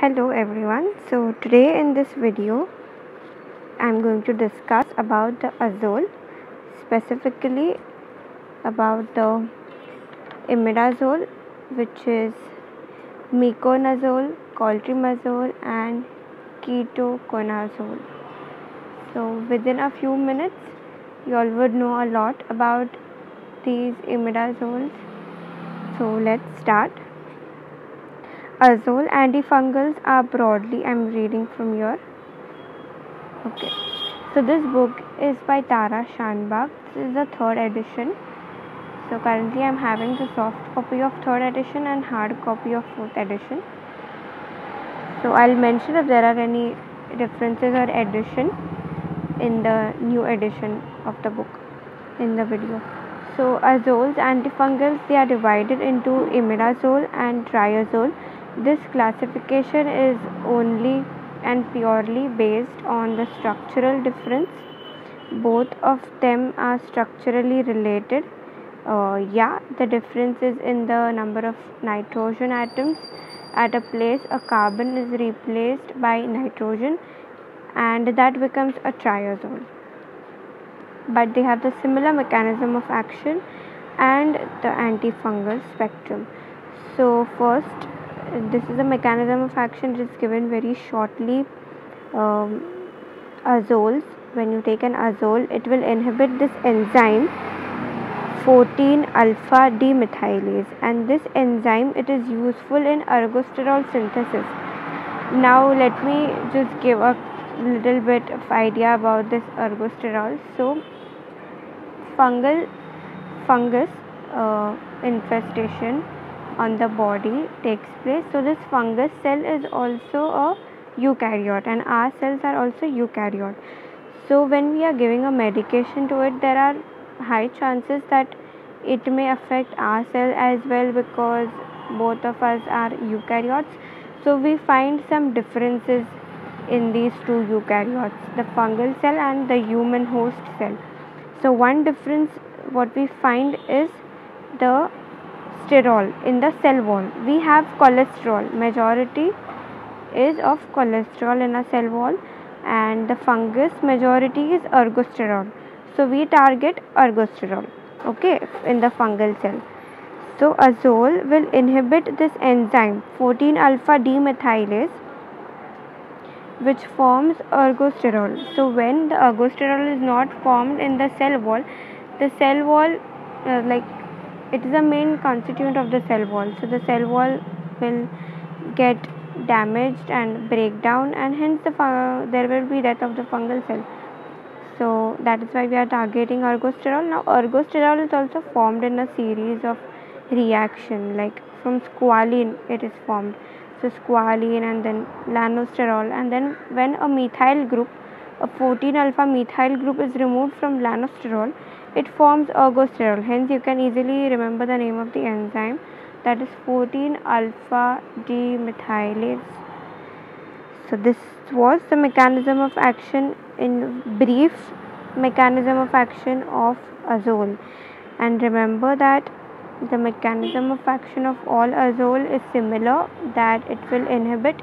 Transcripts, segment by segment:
Hello everyone. So today in this video I'm going to discuss about the azole, specifically about the imidazole, which is miconazole, coltrimazole and ketoconazole. So within a few minutes you all would know a lot about these imidazoles. So let's start. Azole antifungals are broadly, I'm reading from here. Okay. So this book is by Tara Shanbag. This is the third edition. So currently I'm having the soft copy of third edition and hard copy of fourth edition. So I'll mention if there are any differences or addition in the new edition of the book in the video. So azoles, antifungals, they are divided into imidazole and triazole. This classification is only and purely based on the structural difference. Both of them are structurally related. The difference is in the number of nitrogen atoms. At a place, a carbon is replaced by nitrogen, and that becomes a triazole. But they have the similar mechanism of action and the antifungal spectrum. So first, this is a mechanism of action. It is given very shortly. Azoles, when you take an azole, it will inhibit this enzyme 14 alpha demethylase, and this enzyme, it is useful in ergosterol synthesis. Now let me just give a little bit of idea about this ergosterol. So fungus infestation on the body takes place. So this fungus cell is also a eukaryote, and our cells are also eukaryote. So when we are giving a medication to it, there are high chances that it may affect our cell as well, because both of us are eukaryotes. So we find some differences in these two eukaryotes, the fungal cell and the human host cell. So one difference what we find is the sterol in the cell wall. We have cholesterol, majority is of cholesterol in a cell wall, and the fungus majority is ergosterol. So we target ergosterol, okay, in the fungal cell. So azole will inhibit this enzyme 14 alpha demethylase, which forms ergosterol. So when the ergosterol is not formed in the cell wall it is a main constituent of the cell wall. So the cell wall will get damaged and break down, and hence there will be death of the fungal cell. So that is why we are targeting ergosterol. Now ergosterol is also formed in a series of reaction, like from squalene it is formed. So squalene and then lanosterol, and then when a methyl group, a 14 alpha methyl group is removed from lanosterol, it forms ergosterol. Hence you can easily remember the name of the enzyme, that is 14 alpha demethylase. So this was the mechanism of action, in brief, mechanism of action of azole. And remember that the mechanism of action of all azole is similar, that it will inhibit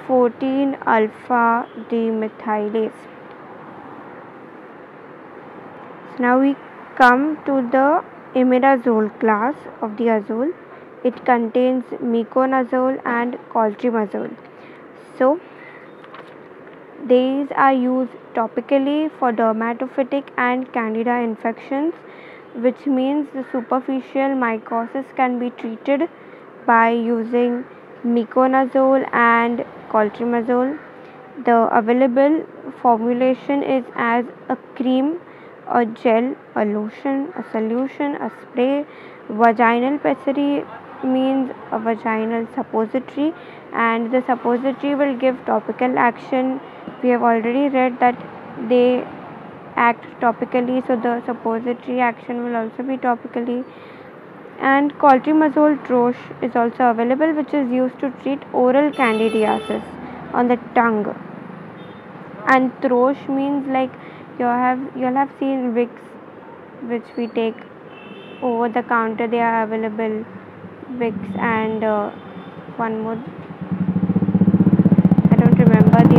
14 alpha demethylase. So now we come to the imidazole class of the azole. It contains miconazole and coltrimazole. So these are used topically for dermatophytic and candida infections, which means the superficial mycosis can be treated by using miconazole and coltrimazole. The available formulation is as a cream, a gel, a lotion, a solution, a spray. Vaginal pessary means a vaginal suppository, and the suppository will give topical action. We have already read that they act topically, so the suppository action will also be topically. And coltrimazole troche is also available, which is used to treat oral candidiasis on the tongue. And troche means, like, you'll have seen Vicks, which we take over the counter. They are available, Vicks, and one more,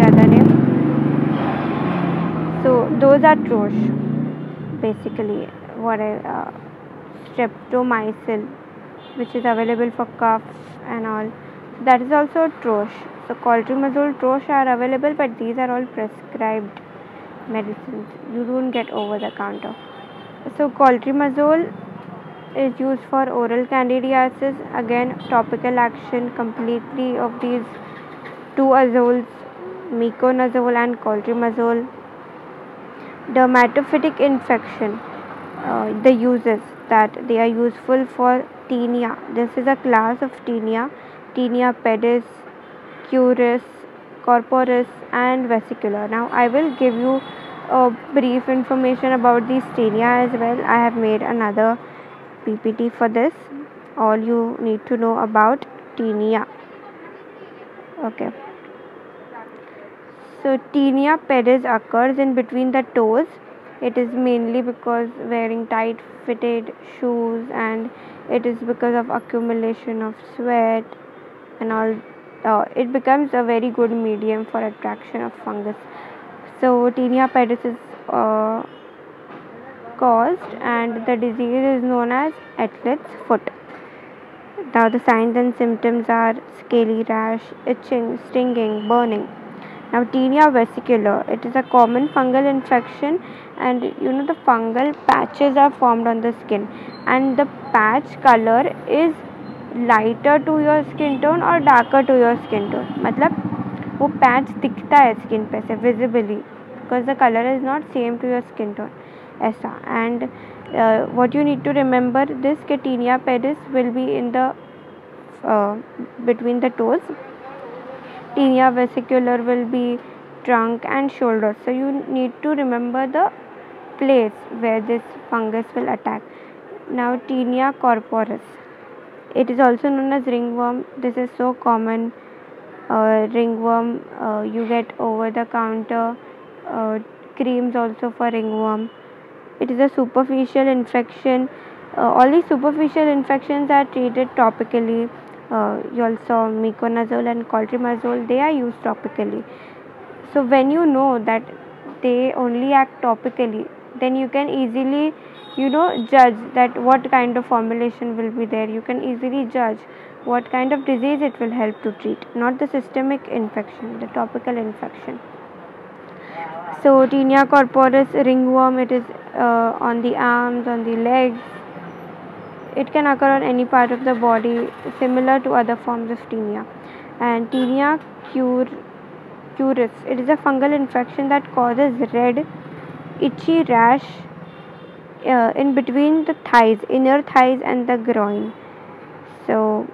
other name. So those are troche, basically. Streptomycin, which is available for coughs and all. That is also troche. So clotrimazole, troche are available, but these are all prescribed medicines. You don't get over the counter. So clotrimazole is used for oral candidiasis. Again, topical action completely of these two azoles, miconazole and clotrimazole. Dermatophytic infection. The uses that they are useful for tinea. This is a class of tinea. Tinea pedis, curis, corporis and vesicular. Now I will give you a brief information about these tinea as well. I have made another PPT for this. All you need to know about tinea. Okay. So tinea pedis occurs in between the toes. It is mainly because wearing tight fitted shoes, and it is because of accumulation of sweat and all. It becomes a very good medium for attraction of fungus. So tinea pedis is caused, and the disease is known as athlete's foot. Now the signs and symptoms are scaly rash, itching, stinging, burning. Now tinea vesicular, it is a common fungal infection, and the fungal patches are formed on the skin, and the patch color is lighter to your skin tone or darker to your skin tone. मतलब वो patch दिखता है skin पे से visibly, because the colour is not same to your skin tone ऐसा. And what you need to remember this tinea pedis will be in the between the toes. Tinea vesicular will be trunk and shoulders. So you need to remember the place where this fungus will attack. Now tinea corporis, it is also known as ringworm. This is so common. Ringworm, you get over the counter creams also for ringworm. It is a superficial infection. All these superficial infections are treated topically. You also miconazole and clotrimazole, they are used topically. So when you know that they only act topically, then you can easily judge that what kind of formulation will be there. You can easily judge what kind of disease it will help to treat, not the systemic infection, the topical infection. So tinea corporis ringworm, it is on the arms, on the legs. It can occur on any part of the body, similar to other forms of tinea. And tinea curis, it is a fungal infection that causes red, itchy rash in between the thighs, inner thighs and the groin. So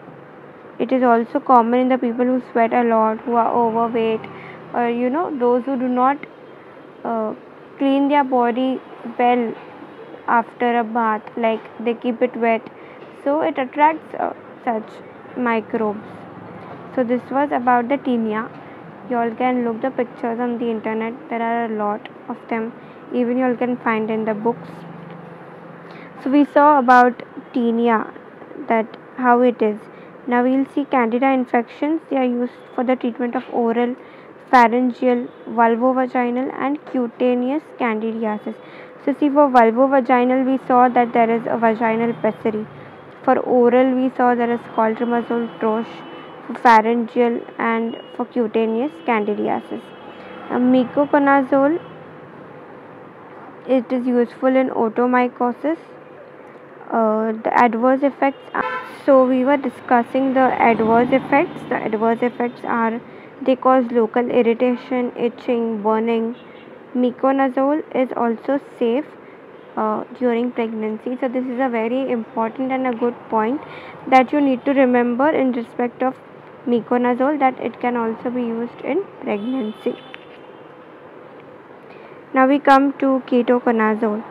it is also common in the people who sweat a lot, who are overweight, or those who do not clean their body well after a bath, like they keep it wet, so it attracts such microbes. So this was about the tinea. You all can look the pictures on the internet. There are a lot of them. Even you all can find in the books. So we saw about tinea, that how it is. Now we will see candida infections. They are used for the treatment of oral, pharyngeal, vulvovaginal and cutaneous candidiasis. So see, for vulvovaginal we saw that there is a vaginal pessary. For oral we saw there is clotrimazole troche. For pharyngeal and for cutaneous candidiasis. Miconazole, it is useful in otomycosis. The adverse effects so we were discussing the adverse effects. The adverse effects are, they cause local irritation, itching, burning. Miconazole is also safe during pregnancy. So this is a very important and a good point that you need to remember in respect of miconazole, that it can also be used in pregnancy. Now we come to ketoconazole.